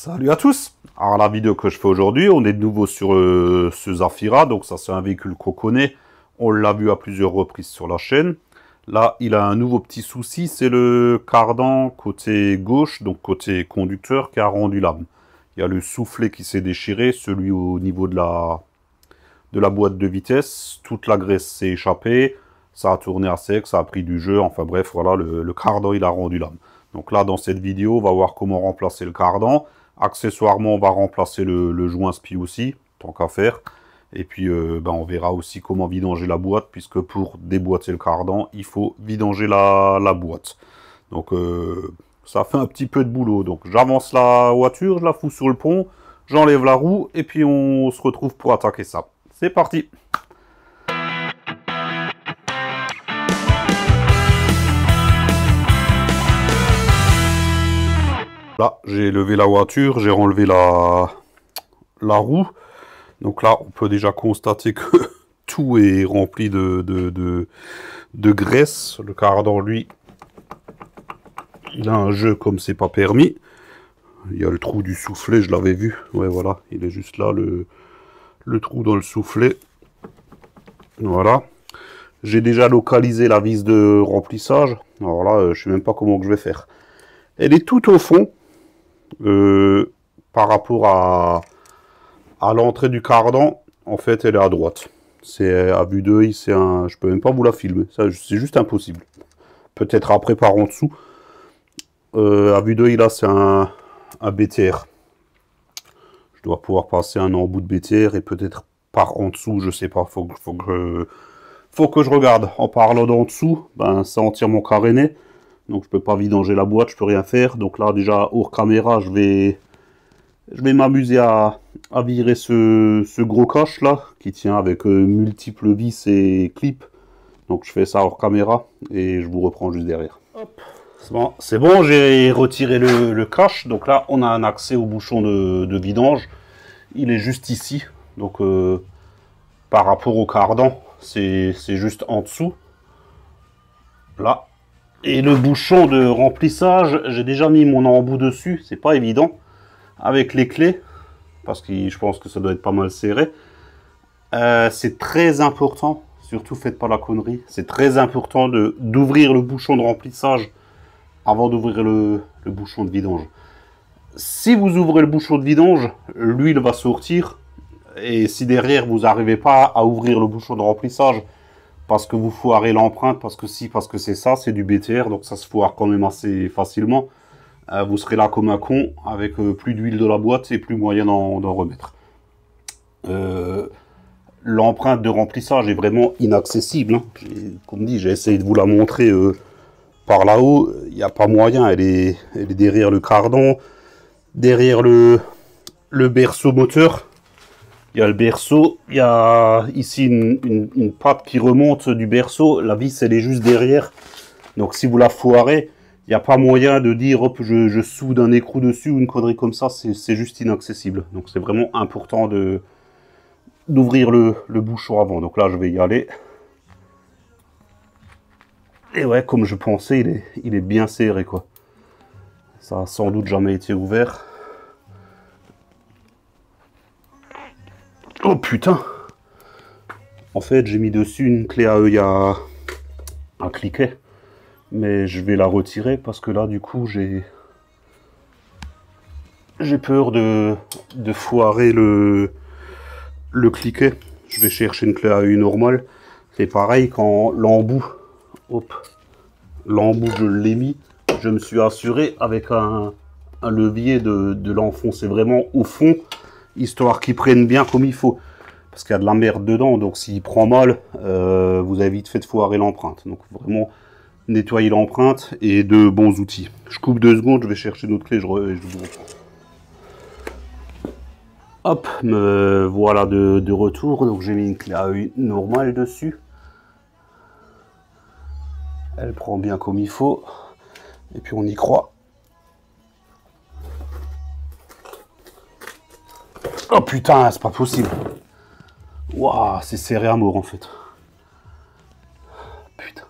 Salut à tous. Alors la vidéo que je fais aujourd'hui, on est de nouveau sur ce Zafira, donc ça c'est un véhicule qu'on connaît, on l'a vu à plusieurs reprises sur la chaîne. Là il a un nouveau petit souci, c'est le cardan côté gauche, donc côté conducteur, qui a rendu l'âme. Il y a le soufflet qui s'est déchiré, celui au niveau de la boîte de vitesse, toute la graisse s'est échappée, ça a tourné à sec, ça a pris du jeu, enfin bref, voilà, le cardan il a rendu l'âme. Donc là, dans cette vidéo, on va voir comment remplacer le cardan. Accessoirement, on va remplacer le joint SPI aussi, tant qu'à faire. Et puis, on verra aussi comment vidanger la boîte, puisque pour déboîter le cardan, il faut vidanger la boîte. Donc, ça fait un petit peu de boulot. Donc, j'avance la voiture, je la fous sur le pont, j'enlève la roue, et puis on se retrouve pour attaquer ça. C'est parti! Là, j'ai levé la voiture, j'ai enlevé la roue. Donc là, on peut déjà constater que tout est rempli de graisse. Le cardan, lui, il a un jeu comme c'est pas permis. Il y a le trou du soufflet, je l'avais vu. Ouais, voilà, il est juste là, le trou dans le soufflet. Voilà. J'ai déjà localisé la vis de remplissage. Alors là, je sais même pas comment que je vais faire. Elle est tout au fond. Par rapport à l'entrée du cardan, en fait, elle est à droite. C'est à vue d'œil, c'est un. Je peux même pas vous la filmer. Ça, c'est juste impossible. Peut-être après par en dessous. À vue d'œil, là, c'est un BTR. Je dois pouvoir passer un embout de BTR et peut-être par en dessous, je sais pas. Faut que je regarde. En parlant d'en dessous, ben, c'est entièrement caréné. Donc je peux pas vidanger la boîte, je peux rien faire. Donc là déjà hors caméra, je vais m'amuser à virer ce gros cache là, qui tient avec multiples vis et clips. Donc je fais ça hors caméra et je vous reprends juste derrière. C'est bon, j'ai retiré le cache. Donc là on a un accès au bouchon de vidange. Il est juste ici. Donc par rapport au cardan, c'est juste en dessous. Là. Et le bouchon de remplissage, j'ai déjà mis mon embout dessus, c'est pas évident, avec les clés, parce que je pense que ça doit être pas mal serré. C'est très important, surtout faites pas la connerie, c'est très important d'ouvrir le bouchon de remplissage avant d'ouvrir le bouchon de vidange. Si vous ouvrez le bouchon de vidange, l'huile va sortir, et si derrière vous n'arrivez pas à ouvrir le bouchon de remplissage, parce que vous foirez l'empreinte, parce que c'est ça, c'est du BTR, donc ça se foire quand même assez facilement. Vous serez là comme un con, avec plus d'huile de la boîte et plus moyen d'en remettre. L'empreinte de remplissage est vraiment inaccessible. Hein. Comme dit, j'ai essayé de vous la montrer par là-haut. Il n'y a pas moyen, elle est derrière le cardan, derrière le berceau moteur. Il y a le berceau, il y a ici une patte qui remonte du berceau, la vis elle est juste derrière. Donc si vous la foirez, il n'y a pas moyen de dire hop je soude un écrou dessus ou une connerie comme ça, c'est juste inaccessible. Donc c'est vraiment important d'ouvrir le bouchon avant. Donc là je vais y aller. Et ouais, comme je pensais, il est bien serré quoi. Ça a sans doute jamais été ouvert. Oh putain! En fait, j'ai mis dessus une clé à œil à cliquer. Mais je vais la retirer parce que là, du coup, j'ai peur de foirer le cliquet. Je vais chercher une clé à œil normale. C'est pareil quand l'embout, hop, l'embout je l'ai mis. Je me suis assuré avec un levier de l'enfoncer vraiment au fond, histoire qu'il prenne bien comme il faut. Parce qu'il y a de la merde dedans, donc s'il prend mal, vous avez vite fait de foirer l'empreinte. Donc vraiment, nettoyer l'empreinte et de bons outils. Je coupe 2 secondes, je vais chercher notre clé, je vous reprends. Hop, me voilà de retour. Donc j'ai mis une clé à œil normale dessus. Elle prend bien comme il faut. Et puis on y croit. Oh putain, c'est pas possible. Waouh, c'est serré à mort en fait. Putain.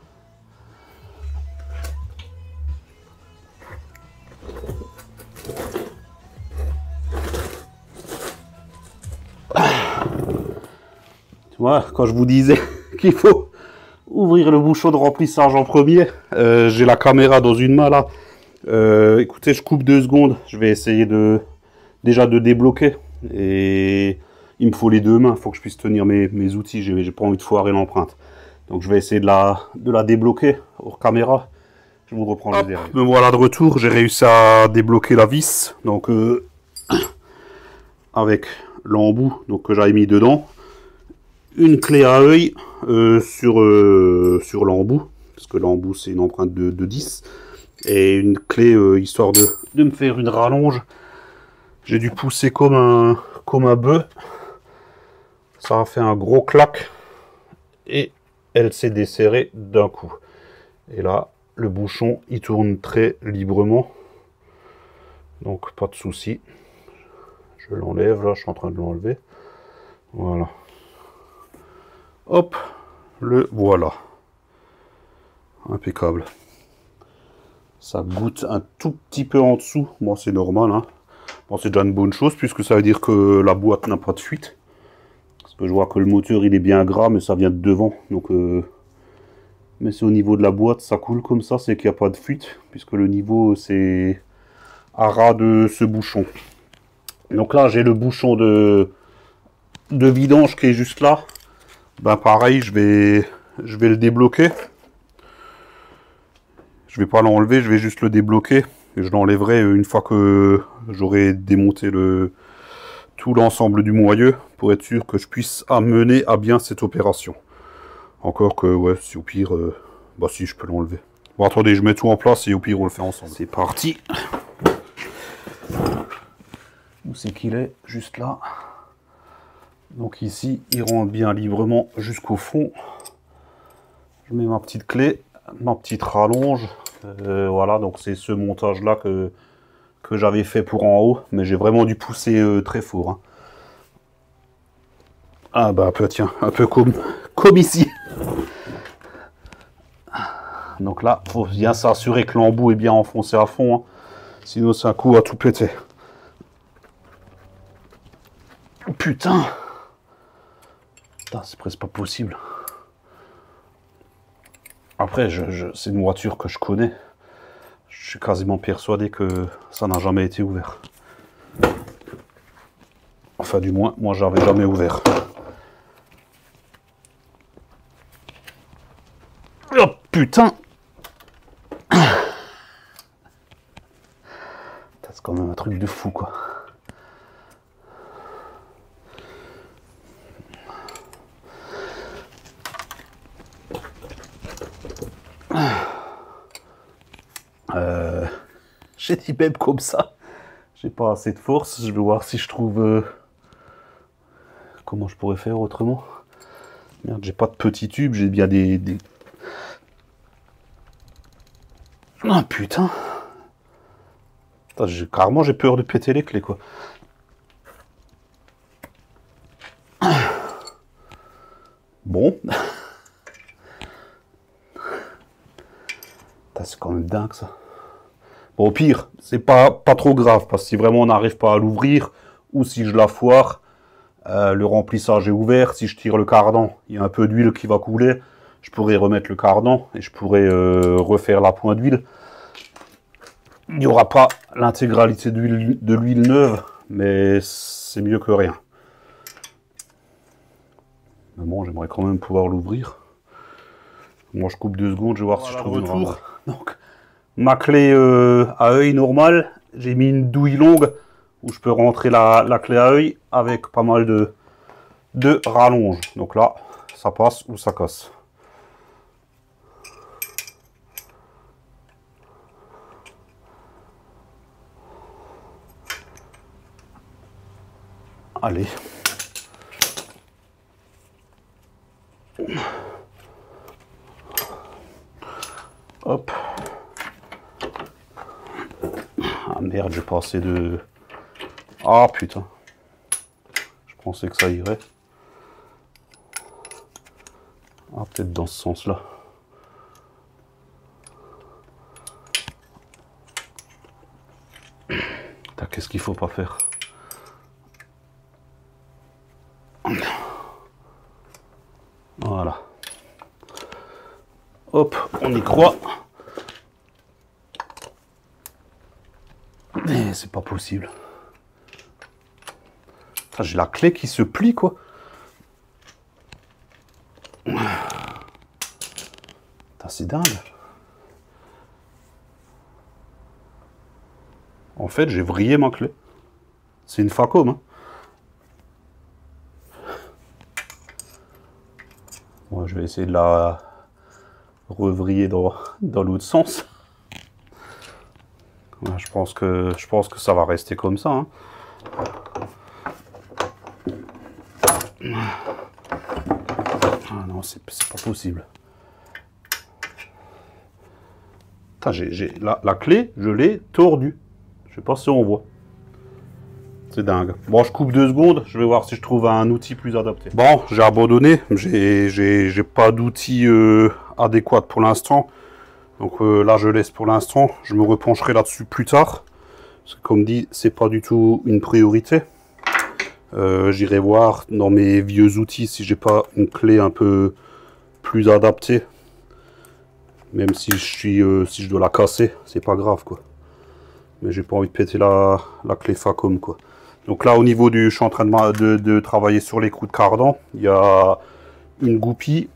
Voilà, quand je vous disais qu'il faut ouvrir le bouchon de remplissage en premier, j'ai la caméra dans une main là. Écoutez, je coupe 2 secondes. Je vais essayer déjà de débloquer. Et il me faut les 2 mains. Il faut que je puisse tenir mes outils. J'ai pas envie de foirer l'empreinte. Donc je vais essayer de la débloquer hors caméra. Je vous reprends le derrière. Me voilà de retour. J'ai réussi à débloquer la vis. Donc avec l'embout donc que j'avais mis dedans. Une clé à œil sur l'embout. Parce que l'embout c'est une empreinte de 10. Et une clé histoire de me faire une rallonge. J'ai dû pousser comme un bœuf. Ça a fait un gros clac. Et elle s'est desserrée d'un coup. Et là, le bouchon, il tourne très librement. Donc, pas de souci. Je l'enlève, là, je suis en train de l'enlever. Voilà. Hop, le voilà. Impeccable. Ça goûte un tout petit peu en dessous. Bon, c'est normal, hein. Bon, c'est déjà une bonne chose, puisque ça veut dire que la boîte n'a pas de fuite. Parce que je vois que le moteur, il est bien gras, mais ça vient de devant. Donc, mais c'est au niveau de la boîte, ça coule comme ça, c'est qu'il n'y a pas de fuite. Puisque le niveau, c'est à ras de ce bouchon. Donc là, j'ai le bouchon de vidange qui est juste là. Ben pareil, je vais le débloquer. Je vais pas l'enlever, je vais juste le débloquer. Et je l'enlèverai une fois que j'aurai démonté tout l'ensemble du moyeu pour être sûr que je puisse amener à bien cette opération. Encore que, ouais, si au pire, bah si, je peux l'enlever. Bon, attendez, je mets tout en place et au pire, on le fait ensemble. C'est parti. Où c'est qu'il est? Juste là. Donc ici, il rentre bien librement jusqu'au fond. Je mets ma petite clé, ma petite rallonge. Voilà, donc c'est ce montage-là que j'avais fait pour en haut. Mais j'ai vraiment dû pousser très fort. Hein. Ah bah tiens, un peu comme ici. Donc là, il faut bien s'assurer que l'embout est bien enfoncé à fond. Hein. Sinon, c'est un coup à tout péter. Putain! C'est presque pas possible. Après, c'est une voiture que je connais. Je suis quasiment persuadé que ça n'a jamais été ouvert. Enfin, du moins, moi, j'avais jamais ouvert. Oh putain! C'est quand même un truc de fou, quoi. J'ai dit même comme ça. J'ai pas assez de force. Je vais voir si je trouve... comment je pourrais faire autrement. Merde, j'ai pas de petits tubes. J'ai bien des... Ah putain. Carrément, j'ai peur de péter les clés, quoi. Bon. C'est quand même dingue, ça. Bon, au pire, c'est pas trop grave, parce que si vraiment on n'arrive pas à l'ouvrir, ou si je la foire, le remplissage est ouvert, si je tire le cardan, il y a un peu d'huile qui va couler, je pourrais remettre le cardan, et je pourrais refaire la pointe d'huile. Il n'y aura pas l'intégralité de l'huile neuve, mais c'est mieux que rien. Mais bon, j'aimerais quand même pouvoir l'ouvrir. Moi, je coupe 2 secondes, je vais voir si je trouve une retour. Donc, ma clé à œil normale, j'ai mis une douille longue où je peux rentrer la clé à œil avec pas mal de rallonge. Donc là, ça passe ou ça casse. Allez. Hop. Ah merde, j'ai pas assez de... Ah putain. Je pensais que ça irait. Ah, peut-être dans ce sens-là. Qu'est-ce qu'il faut pas faire? Voilà. Hop, on y croit. Mais c'est pas possible. J'ai la clé qui se plie, quoi. C'est dingue. En fait, j'ai vrillé ma clé. C'est une Facom, hein. Bon, je vais essayer de la revriller dans l'autre sens. Ouais, je pense que ça va rester comme ça, hein. Ah non, c'est pas possible. La clé, je l'ai tordue. Je sais pas si on voit. C'est dingue. Bon, je coupe 2 secondes. Je vais voir si je trouve un outil plus adapté. Bon, j'ai abandonné. J'ai pas d'outil adéquat pour l'instant. Donc là, je laisse pour l'instant. Je me repencherai là-dessus plus tard. Parce que comme dit, c'est pas du tout une priorité. J'irai voir dans mes vieux outils si j'ai pas une clé un peu plus adaptée. Même si si je dois la casser, c'est pas grave, quoi. Mais j'ai pas envie de péter la clé Facom, quoi. Donc là, au niveau du... Je suis en train de travailler sur l'écrou de cardan. Il y a une goupille.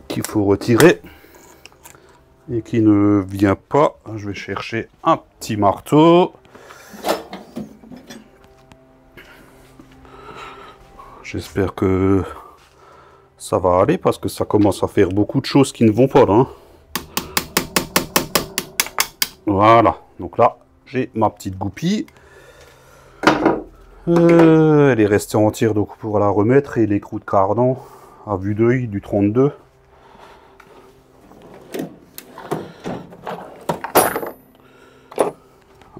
Qu'il faut retirer. Et qui ne vient pas. Je vais chercher un petit marteau. J'espère que ça va aller parce que ça commence à faire beaucoup de choses qui ne vont pas là. Hein. Voilà, donc là j'ai ma petite goupille. Elle est restée entière, donc pour la remettre. Et l'écrou de cardan à vue d'œil du 32.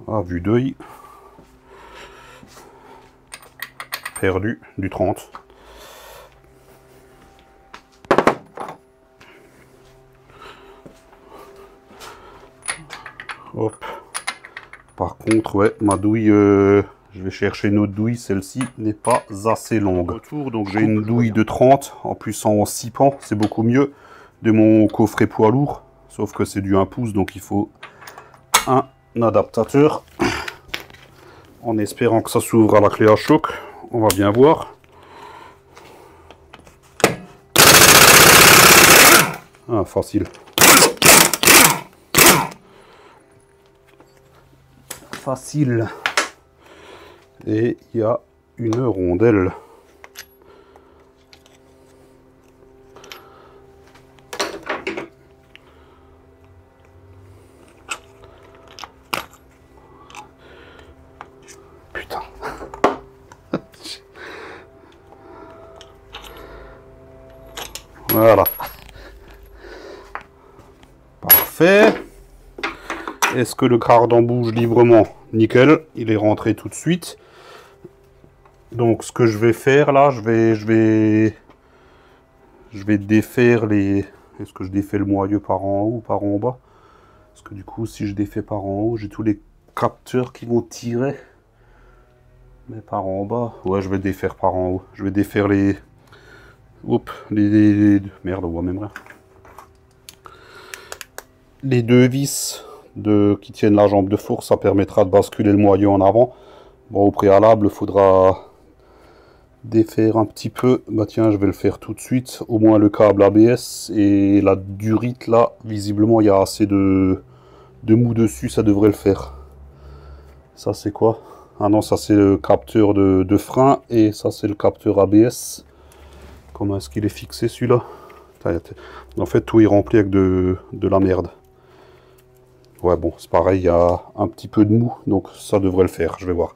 À vue d'œil perdu du 30. Hop. Par contre, ouais, ma douille, je vais chercher une autre douille. Celle-ci n'est pas assez longue. Retour, donc j'ai une douille de 30, en plus en 6 pans, c'est beaucoup mieux de mon coffret poids lourd. Sauf que c'est du 1 pouce, donc il faut un adaptateur. En espérant que ça s'ouvre à la clé à choc. On va bien voir. Ah, facile. Facile. Et il y a une rondelle. Putain. Voilà. Parfait. Est-ce que le cardan bouge librement? Nickel, il est rentré tout de suite. Donc ce que je vais faire là, je vais défaire les... Est-ce que je défais le moyeu par en haut ou par en bas? Parce que du coup, si je défais par en haut, j'ai tous les capteurs qui vont tirer. Mais par en bas, ouais, je vais défaire par en haut. Je vais défaire les... Oups, merde, on voit même rien. Les 2 vis qui tiennent la jambe de fourche, ça permettra de basculer le moyeu en avant. Bon, au préalable, il faudra défaire un petit peu. Bah tiens, je vais le faire tout de suite. Au moins le câble ABS et la durite là, visiblement il y a assez de mou dessus, ça devrait le faire. Ça c'est quoi? Ah non, ça c'est le capteur de frein et ça c'est le capteur ABS. Comment est-ce qu'il est fixé celui-là? En fait, tout est rempli avec de la merde. Ouais, bon, c'est pareil, il y a un petit peu de mou, donc ça devrait le faire, je vais voir.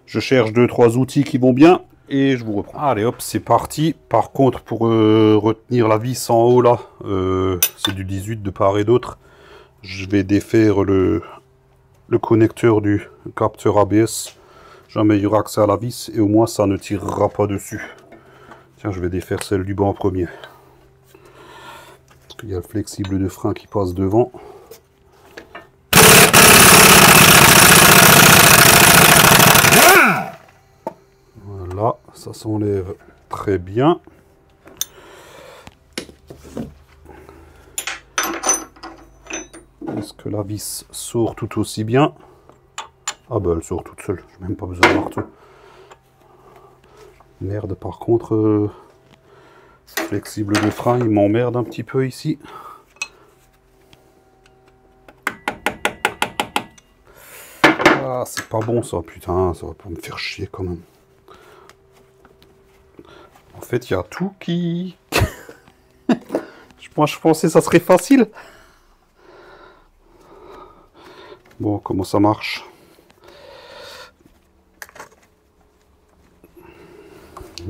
Je cherche 2-3 outils qui vont bien, et je vous reprends. Allez, hop, c'est parti. Par contre, pour retenir la vis en haut, là, c'est du 18 de part et d'autre. Je vais défaire le connecteur du capteur ABS. Jamais il y aura accès à la vis, et au moins, ça ne tirera pas dessus. Tiens, je vais défaire celle du bas en premier. Parce qu'il y a le flexible de frein qui passe devant. ça s'enlève très bien. Est-ce que la vis sort tout aussi bien? Ah bah elle sort toute seule, j'ai même pas besoin de marteau. Merde, par contre, flexible de frein, il m'emmerde un petit peu ici. Ah, c'est pas bon ça, putain, ça va pas me faire chier quand même. En fait, il y a tout qui... Moi, je pensais que ça serait facile. Bon, comment ça marche?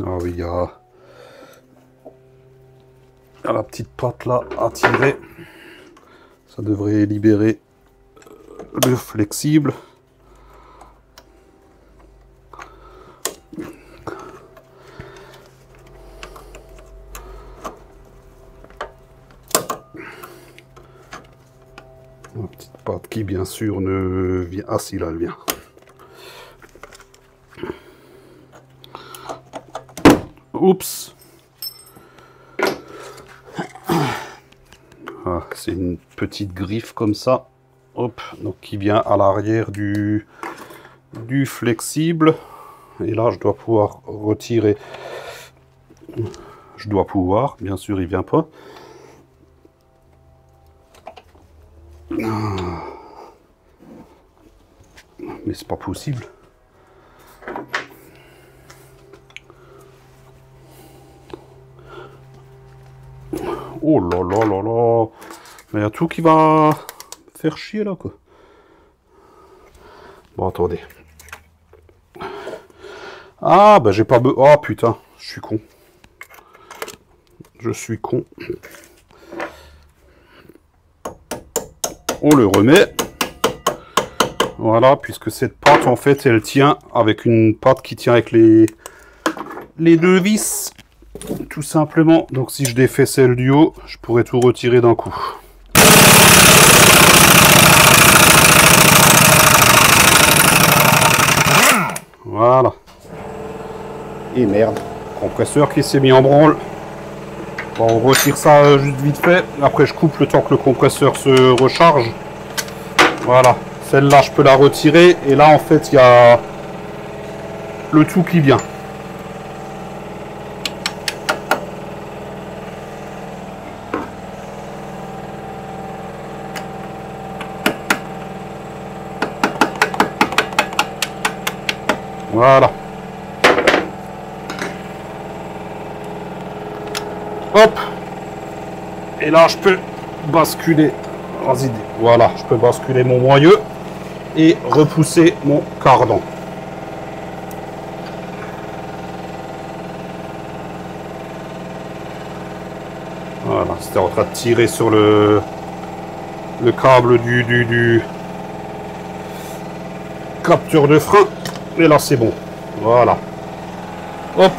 Ah oui, il y a la petite patte là à tirer. Ça devrait libérer le flexible. La petite patte qui bien sûr ne vient... Ah si, là elle vient. Oups. Ah, c'est une petite griffe comme ça. Hop, donc qui vient à l'arrière du flexible. Et là, je dois pouvoir retirer. Je dois pouvoir, bien sûr, il vient pas. Mais c'est pas possible. Oh là là là là. Mais il y a tout qui va faire chier là quoi. Bon attendez. Ah bah j'ai pas besoin. Oh putain, je suis con. Je suis con. On le remet. Voilà, puisque cette patte en fait elle tient avec une patte qui tient avec les deux vis. Tout simplement. Donc si je défais celle du haut, je pourrais tout retirer d'un coup. Voilà. Et merde, compresseur qui s'est mis en branle. Bon, on retire ça juste vite fait. Après je coupe le temps que le compresseur se recharge. Voilà. Celle-là je peux la retirer. Et là en fait il y a le tout qui vient. Voilà. Hop. Et là, je peux basculer. Vas-y, voilà, je peux basculer mon moyeu et repousser mon cardan. Voilà, c'était en train de tirer sur le câble du capteur de frein. Et là, c'est bon. Voilà. Hop.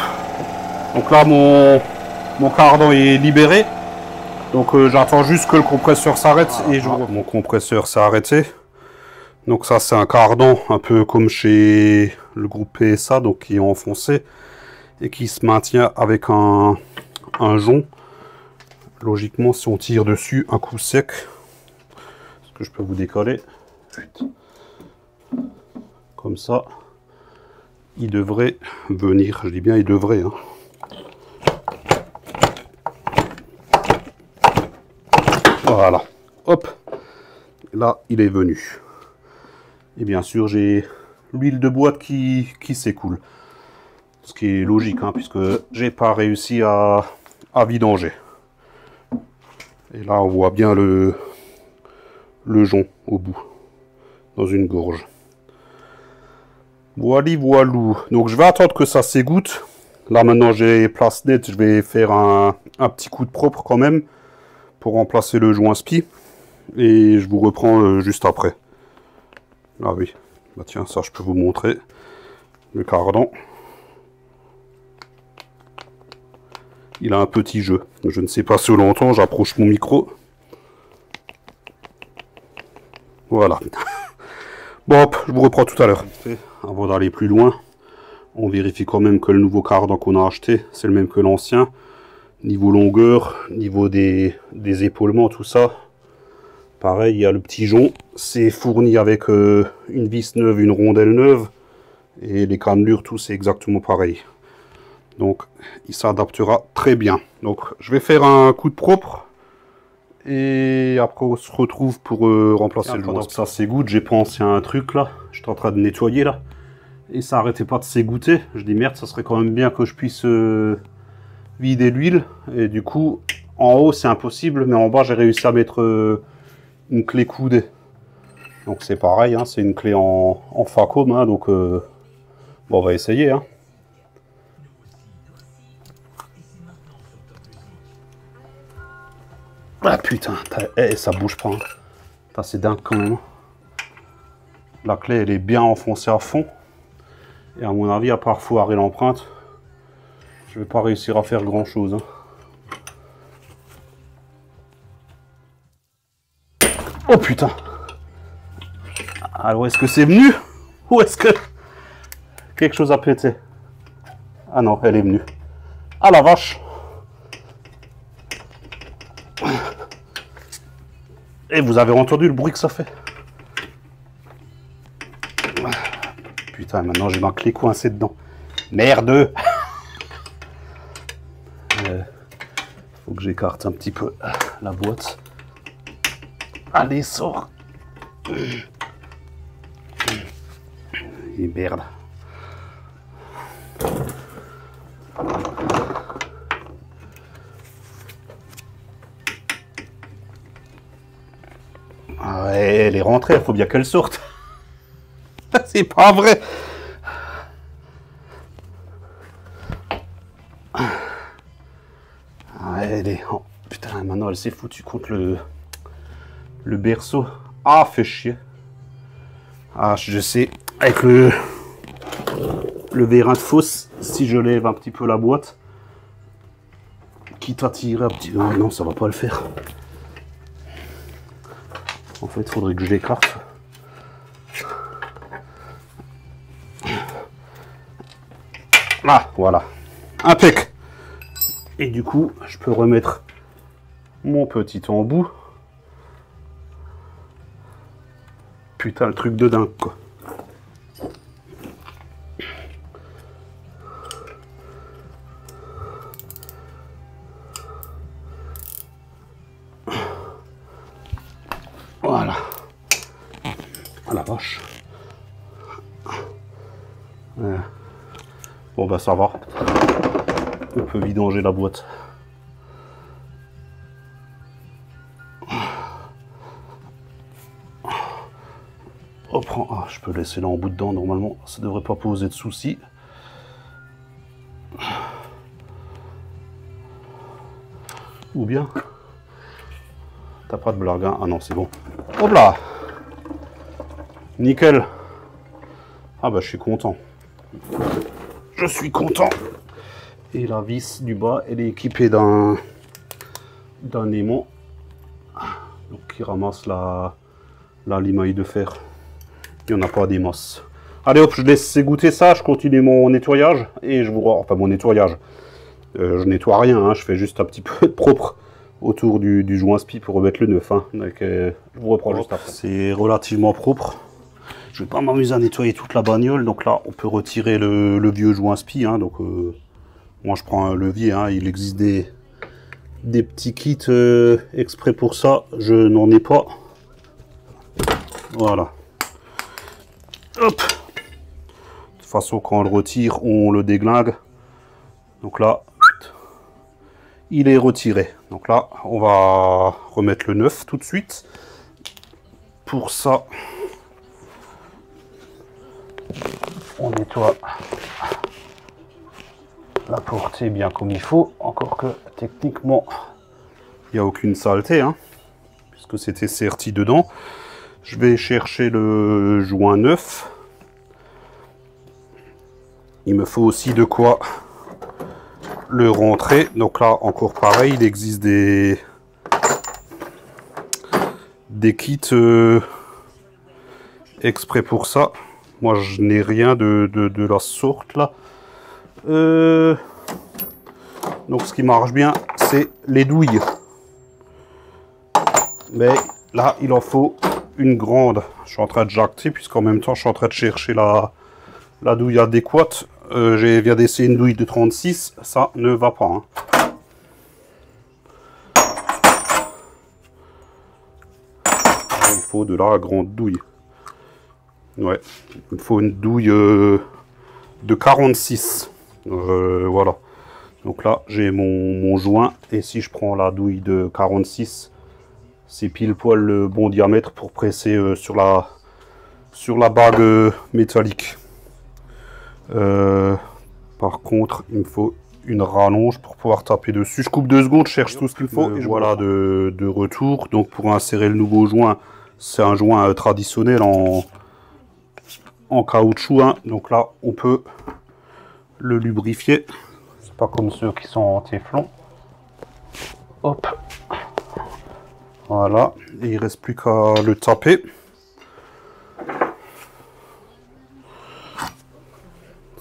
Donc là, mon cardan est libéré. Donc j'attends juste que le compresseur s'arrête et je vois. Mon compresseur s'est arrêté. Donc ça, c'est un cardan un peu comme chez le groupe PSA, donc qui est enfoncé et qui se maintient avec un jonc. Logiquement, si on tire dessus, un coup sec. Est-ce que je peux vous décoller? Comme ça. Il devrait venir, je dis bien il devrait. Hein. Voilà, hop, là il est venu. Et bien sûr j'ai l'huile de boîte qui s'écoule. Ce qui est logique, hein, puisque j'ai pas réussi à vidanger. Et là on voit bien le jonc au bout, dans une gorge. Voilà, voilou. Donc je vais attendre que ça s'égoutte. Là maintenant j'ai place nette, je vais faire un petit coup de propre quand même pour remplacer le joint spi. Et je vous reprends juste après. Ah oui, bah tiens, ça je peux vous montrer. Le cardan. Il a un petit jeu. Je ne sais pas si on l'entend, j'approche mon micro. Voilà. Bon hop, je vous reprends tout à l'heure. Avant d'aller plus loin, On vérifie quand même que le nouveau cardan qu'on a acheté, c'est le même que l'ancien. Niveau longueur, niveau des épaulements, tout ça. Pareil, il y a le petit jonc. C'est fourni avec une vis neuve, une rondelle neuve. Et les cannelures, tout, c'est exactement pareil. Donc, il s'adaptera très bien. Donc, je vais faire un coup de propre. Et après, on se retrouve pour remplacer le joint. Donc, ça s'égoutte. J'ai pensé à un truc, là. J'étais en train de nettoyer, là. Et ça arrêtait pas de s'égoutter. Je dis, merde, ça serait quand même bien que je puisse vider l'huile. Et du coup, en haut, c'est impossible. Mais en bas, j'ai réussi à mettre une clé coudée. Donc, c'est pareil. Hein, c'est une clé en Facom. Hein, donc, bon, on va essayer. Hein. Ah putain, ça bouge pas. Hein. C'est dingue quand même. La clé, elle est bien enfoncée à fond. Et à mon avis, à part foirer l'empreinte, je vais pas réussir à faire grand chose. Hein. Oh putain. Alors, est-ce que c'est venu? Ou est-ce que quelque chose a pété? Ah non, elle est venue. Ah la vache. Et vous avez entendu le bruit que ça fait? Putain, maintenant j'ai ma clé coincée dedans. Merde! Faut que j'écarte un petit peu la boîte. Allez, sors! Et merde. Ah ouais, elle est rentrée, il faut bien qu'elle sorte. C'est pas vrai. Ah ouais, elle est... Oh, putain, maintenant elle s'est foutue contre le berceau. Ah, fait chier. Ah, je sais, avec le vérin de fosse, si je lève un petit peu la boîte, quitte à tirer un petit... Oh, non, ça va pas le faire. En fait, il faudrait que je l'écarte. Ah, voilà. Impec. Et du coup, je peux remettre mon petit embout. Putain, le truc de dingue, quoi. Voilà. Ah la vache. Bon bah ça va. On peut vidanger la boîte. Reprends. Ah, je peux laisser l'embout dedans normalement. Ça devrait pas poser de soucis. Ou bien. T'as pas de blague, hein? Ah non, c'est bon. Hop là! Nickel! Ah bah je suis content. Je suis content! Et la vis du bas, elle est équipée d'un aimant. Donc qui ramasse la limaille de fer. Il n'y en a pas des masses. Allez hop, je laisse égoutter ça, je continue mon nettoyage. Et je vous... Enfin mon nettoyage. Je nettoie rien, hein, je fais juste un petit peu de propre autour du joint spi pour remettre le neuf. Hein. Donc, je vous reprends juste après. C'est relativement propre. Je vais pas m'amuser à nettoyer toute la bagnole. Donc là, on peut retirer le vieux joint spi. Hein. Donc, moi, je prends un levier. Hein. Il existe des petits kits exprès pour ça. Je n'en ai pas. Voilà. Hop. De toute façon, quand on le retire, on le déglingue. Donc là, il est retiré. Donc là, on va remettre le neuf tout de suite. Pour ça, on nettoie la portée bien comme il faut. Encore que techniquement, il n'y a aucune saleté, hein, puisque c'était serti dedans. Je vais chercher le joint neuf. Il me faut aussi de quoi le rentrer. Donc là, encore pareil, il existe des kits exprès pour ça. Moi, je n'ai rien de la sorte, là. Donc, ce qui marche bien, c'est les douilles. Mais là, il en faut une grande. Je suis en train de jacter, puisqu'en même temps, je suis en train de chercher la douille adéquate. Je viens d'essayer une douille de 36. Ça ne va pas, hein. Il faut de la grande douille. Ouais, il faut une douille de 46. Voilà. Donc là, j'ai mon joint. Et si je prends la douille de 46, c'est pile poil le bon diamètre pour presser sur la bague métallique. Par contre, il me faut une rallonge pour pouvoir taper dessus. Je coupe 2 secondes, je cherche tout ce qu'il faut. Et voilà de retour. Donc pour insérer le nouveau joint, c'est un joint traditionnel en caoutchouc, hein. Donc là, on peut le lubrifier. C'est pas comme ceux qui sont en téflon. Hop. Voilà. Et il reste plus qu'à le taper.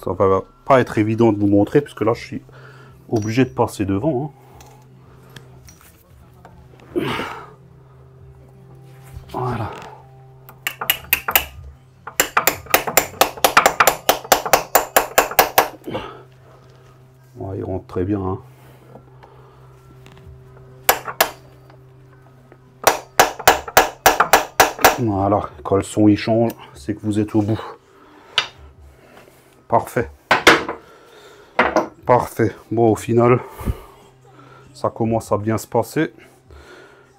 Ça va pas être évident de vous montrer, puisque là, je suis obligé de passer devant, hein. Voilà. Ouais, il rentre très bien, hein. Voilà, quand le son il change, c'est que vous êtes au bout. Parfait. Parfait. Bon, au final, ça commence à bien se passer.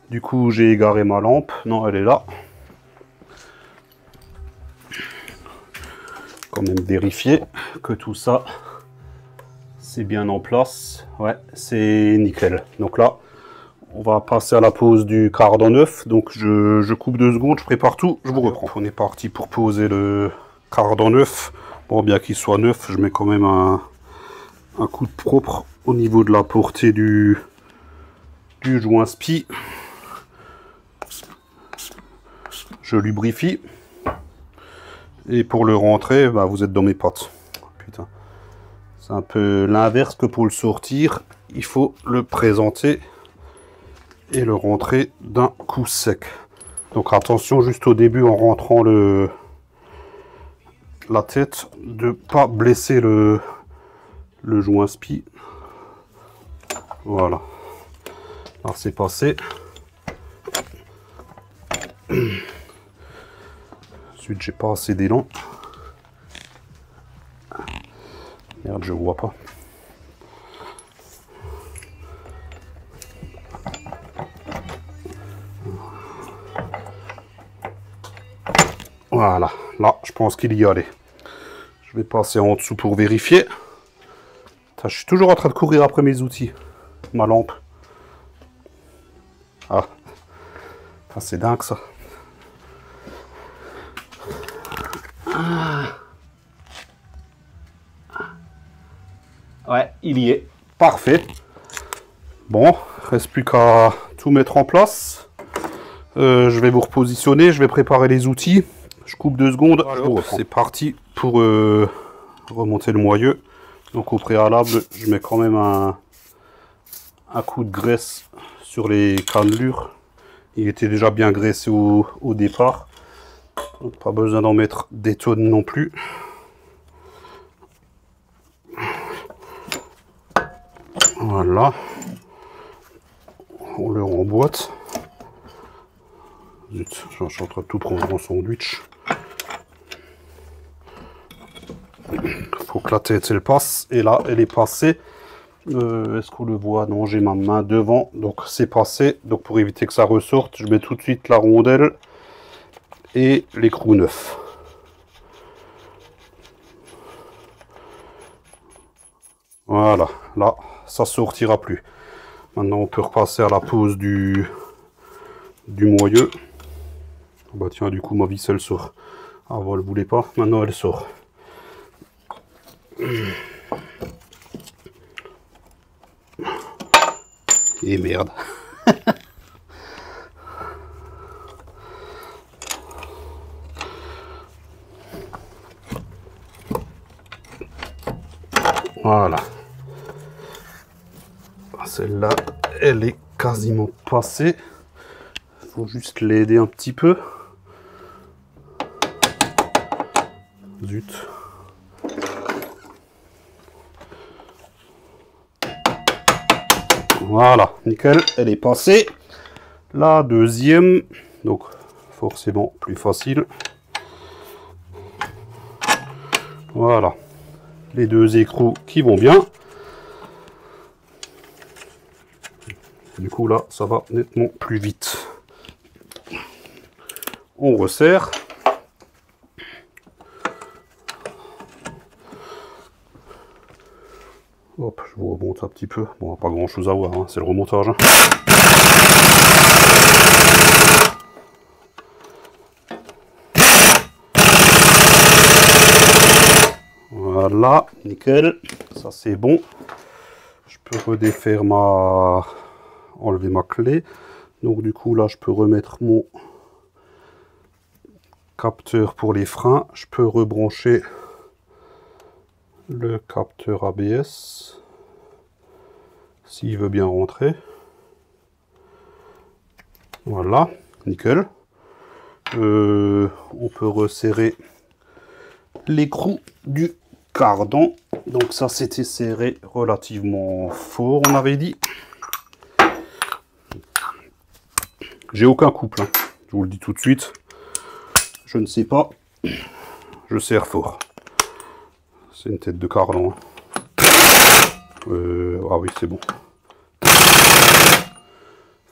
Du coup, j'ai égaré ma lampe. Non, elle est là. Quand même vérifier que tout ça, c'est bien en place. Ouais, c'est nickel. Donc là, on va passer à la pose du cardan neuf. Donc je coupe 2 secondes, je prépare tout, je vous reprends. On est parti pour poser le cardan neuf. Bon, bien qu'il soit neuf, je mets quand même un coup de propre au niveau de la portée du joint spi. Je lubrifie. Et pour le rentrer, bah, vous êtes dans mes pattes. Putain. C'est un peu l'inverse que pour le sortir. Il faut le présenter et le rentrer d'un coup sec. Donc attention juste au début en rentrant la tête de ne pas blesser le joint spi. Voilà. Alors c'est passé. Ensuite j'ai pas assez d'élan. Merde, je vois pas. Voilà, là, je pense qu'il y allait. Je vais passer en dessous pour vérifier. Putain, je suis toujours en train de courir après mes outils. Ma lampe. Ah. C'est dingue, ça. Ouais, il y est. Parfait. Bon, reste plus qu'à tout mettre en place. Je vais vous repositionner, je vais préparer les outils. Je coupe 2 secondes. C'est parti pour remonter le moyeu. Donc au préalable, je mets quand même un coup de graisse sur les cannelures. Il était déjà bien graissé au départ. Donc pas besoin d'en mettre des tonnes non plus. Voilà. On le remboîte. Zut, je suis en train de tout prendre en sandwich. Faut que la tête elle passe. Et là, elle est passée. Est-ce qu'on le voit? Non, j'ai ma main devant. Donc c'est passé. Donc pour éviter que ça ressorte, je mets tout de suite la rondelle et l'écrou neuf. Voilà, là, ça sortira plus. Maintenant, on peut repasser à la pose du moyeu. Bah tiens, du coup, ma vis, elle sort. Ah, voilà, elle ne voulait pas. Maintenant, elle sort. Et merde. Voilà. Celle-là, elle est quasiment passée. Il faut juste l'aider un petit peu. Zut. Voilà, nickel, elle est passée. La deuxième, donc forcément plus facile. Voilà, les deux écrous qui vont bien. Du coup là, ça va nettement plus vite. On resserre. Hop, je vous remonte un petit peu. Bon, pas grand chose à voir, hein. C'est le remontage. Hein. Voilà, nickel. Ça c'est bon. Je peux redéfaire enlever ma clé. Donc du coup là, je peux remettre mon capteur pour les freins. Je peux rebrancher le capteur ABS s'il veut bien rentrer. Voilà, nickel. On peut resserrer l'écrou du cardan. Donc ça, c'était serré relativement fort, on avait dit. J'ai aucun couple, hein. Je vous le dis tout de suite. Je ne sais pas. Je serre fort. C'est une tête de cardan. Ah oui, c'est bon.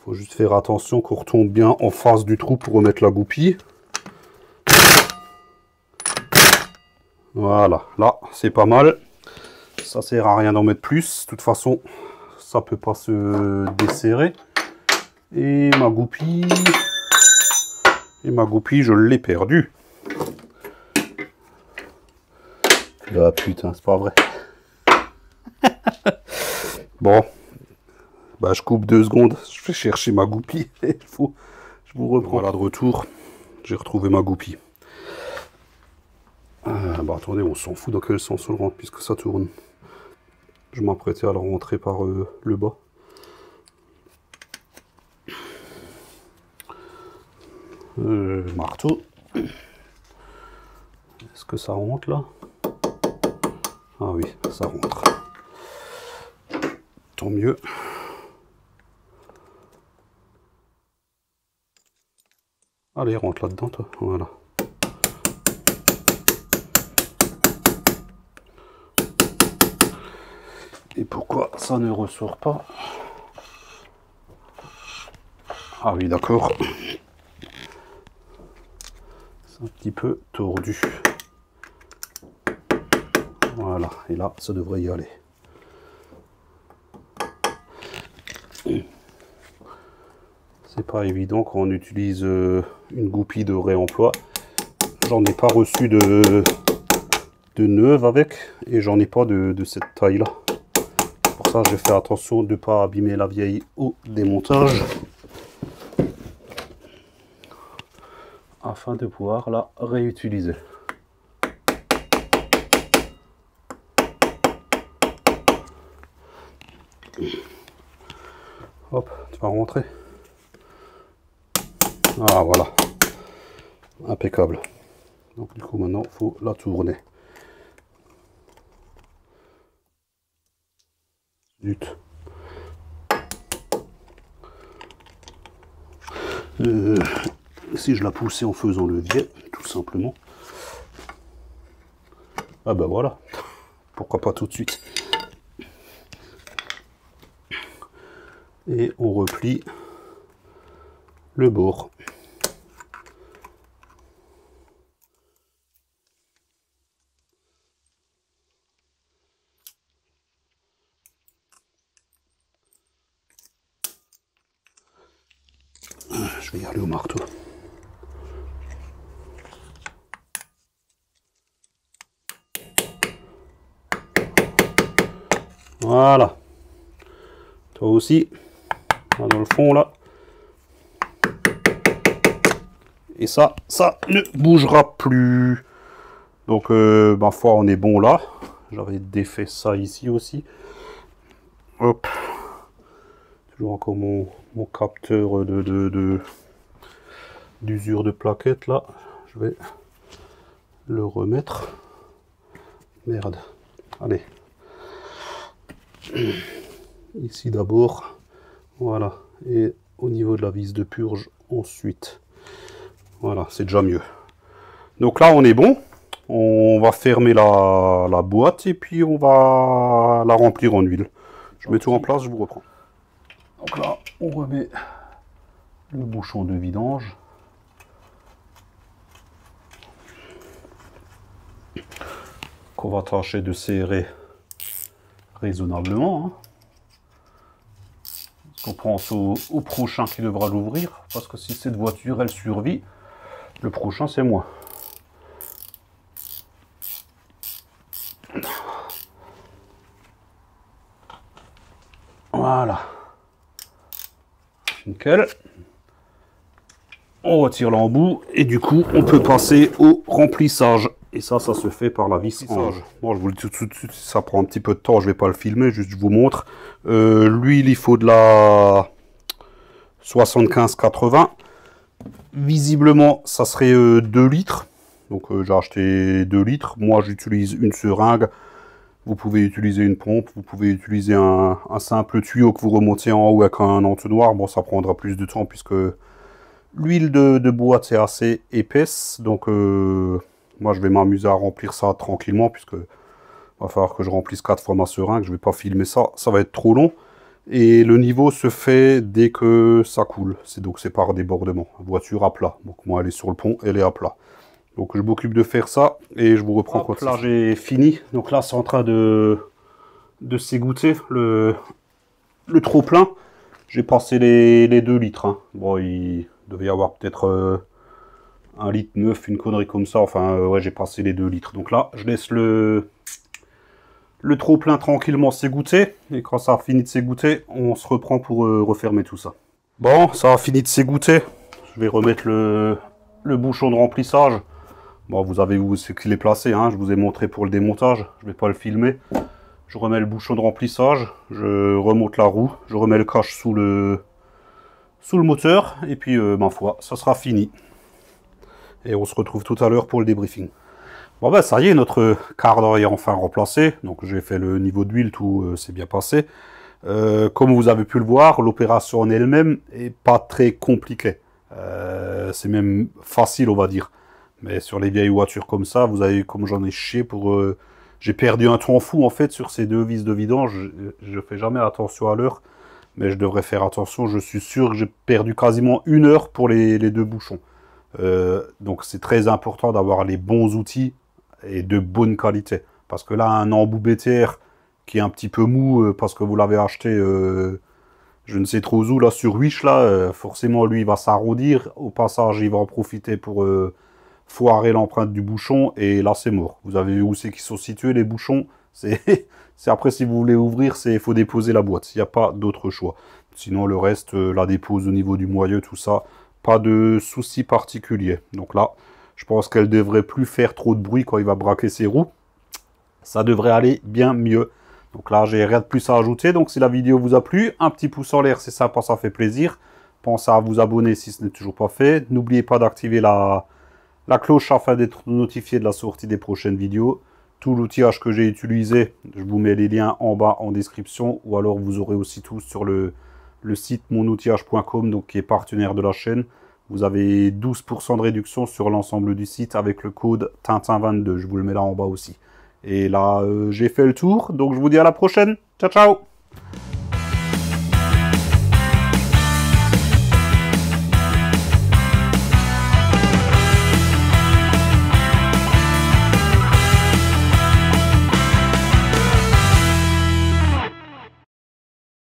Faut juste faire attention qu'on retombe bien en face du trou pour remettre la goupille. Voilà, là, c'est pas mal. Ça sert à rien d'en mettre plus. De toute façon, ça peut pas se desserrer. Et ma goupille, je l'ai perdue. Ah putain, c'est pas vrai. Bon, bah je coupe 2 secondes, je vais chercher ma goupille. Je vous reprends. Voilà, de retour, j'ai retrouvé ma goupille. Bah attendez, on s'en fout dans quel sens on le rentre puisque ça tourne. Je m'apprêtais à le rentrer par le bas. Marteau. Est-ce que ça rentre là? Ah oui, ça rentre. Tant mieux. Allez, rentre là-dedans, toi. Voilà. Et pourquoi ça ne ressort pas? Ah oui, d'accord. C'est un petit peu tordu. Voilà, et là, ça devrait y aller. C'est pas évident quand on utilise une goupille de réemploi. J'en ai pas reçu de neuve avec, et j'en ai pas de cette taille là. Pour ça, je vais faire attention de ne pas abîmer la vieille au démontage, afin de pouvoir la réutiliser. Hop, tu vas rentrer. Ah voilà, impeccable. Donc du coup maintenant il faut la tourner. Zut. Si je la poussais en faisant levier, tout simplement. Ah ben voilà, pourquoi pas tout de suite. Et on replie le bord. Je vais y aller au marteau. Voilà. Toi aussi. Dans le fond là. Et ça ne bougera plus. Donc ma foi, on est bon là. J'avais défait ça ici aussi. Hop. Toujours encore mon capteur d'usure de plaquettes là. Je vais le remettre. Merde. Allez. Ici d'abord. Voilà. Et au niveau de la vis de purge ensuite. Voilà, c'est déjà mieux. Donc là, on est bon. On va fermer la boîte et puis on va la remplir en huile. Je mets tout en place, je vous reprends. Donc là, on remet le bouchon de vidange. Qu'on va tâcher de serrer raisonnablement. Hein. On pense au prochain qui devra l'ouvrir. Parce que si cette voiture, elle survit, le prochain, c'est moi. Voilà. Nickel. On retire l'embout et du coup, on peut passer au remplissage. Et ça se fait par la vis ange. Bon, je vous le dis tout de suite, ça prend un petit peu de temps, je vais pas le filmer, juste je vous montre. L'huile, il faut de la 75-80. Visiblement, ça serait 2 litres. Donc j'ai acheté 2 litres. Moi, j'utilise une seringue. Vous pouvez utiliser une pompe, vous pouvez utiliser un simple tuyau que vous remontez en haut avec un entonnoir. Bon, ça prendra plus de temps puisque l'huile de boîte est assez épaisse. Donc moi, je vais m'amuser à remplir ça tranquillement puisque va falloir que je remplisse 4 fois ma seringue. Je vais pas filmer ça, ça va être trop long. Et le niveau se fait dès que ça coule. Donc c'est par débordement. Voiture à plat. Donc moi, elle est sur le pont, elle est à plat. Donc je m'occupe de faire ça et je vous reprends quand là j'ai fini. Donc là c'est en train de s'égoutter le trop plein. J'ai passé les 2 litres. Hein. Bon, il devait y avoir peut-être 1 litre 9, une connerie comme ça. Enfin ouais, j'ai passé les 2 litres. Donc là je laisse le trop plein tranquillement s'égoutter. Et quand ça a fini de s'égoutter, on se reprend pour refermer tout ça. Bon, ça a fini de s'égoutter. Je vais remettre le bouchon de remplissage. Bon, vous avez où c'est qu'il est placé, hein. Je vous ai montré pour le démontage, je ne vais pas le filmer. Je remets le bouchon de remplissage, je remonte la roue, je remets le cache sous le moteur, et puis, ma foi, ça sera fini. Et on se retrouve tout à l'heure pour le débriefing. Bon ben, ça y est, notre cardan est enfin remplacé. Donc j'ai fait le niveau d'huile, tout s'est bien passé. Comme vous avez pu le voir, l'opération en elle-même est pas très compliquée. C'est même facile, on va dire. Mais sur les vieilles voitures comme ça, vous avez comme j'en ai chié pour... j'ai perdu un temps fou en fait sur ces 2 vis de vidange. Je fais jamais attention à l'heure, mais je devrais faire attention. Je suis sûr que j'ai perdu quasiment 1 heure pour les 2 bouchons. Donc c'est très important d'avoir les bons outils et de bonne qualité. Parce que là, un embout BTR qui est un petit peu mou parce que vous l'avez acheté... je ne sais trop où, là, sur Wish, là, forcément, lui, il va s'arrondir. Au passage, il va en profiter pour foirer l'empreinte du bouchon. Et là, c'est mort. Vous avez vu où c'est qu'ils sont situés, les bouchons. C'est après, si vous voulez ouvrir, il faut déposer la boîte. Il n'y a pas d'autre choix. Sinon, le reste, la dépose au niveau du moyeu, tout ça, pas de souci particulier. Donc là, je pense qu'elle devrait plus faire trop de bruit quand il va braquer ses roues. Ça devrait aller bien mieux. Donc là, j'ai rien de plus à ajouter. Donc si la vidéo vous a plu, un petit pouce en l'air, c'est sympa, ça fait plaisir. Pensez à vous abonner si ce n'est toujours pas fait. N'oubliez pas d'activer la cloche afin d'être notifié de la sortie des prochaines vidéos. Tout l'outillage que j'ai utilisé, je vous mets les liens en bas en description. Ou alors vous aurez aussi tout sur le site monoutillage.com, donc qui est partenaire de la chaîne. Vous avez 12% de réduction sur l'ensemble du site avec le code Tintin22. Je vous le mets là en bas aussi. Et là, j'ai fait le tour. Donc, je vous dis à la prochaine. Ciao, ciao!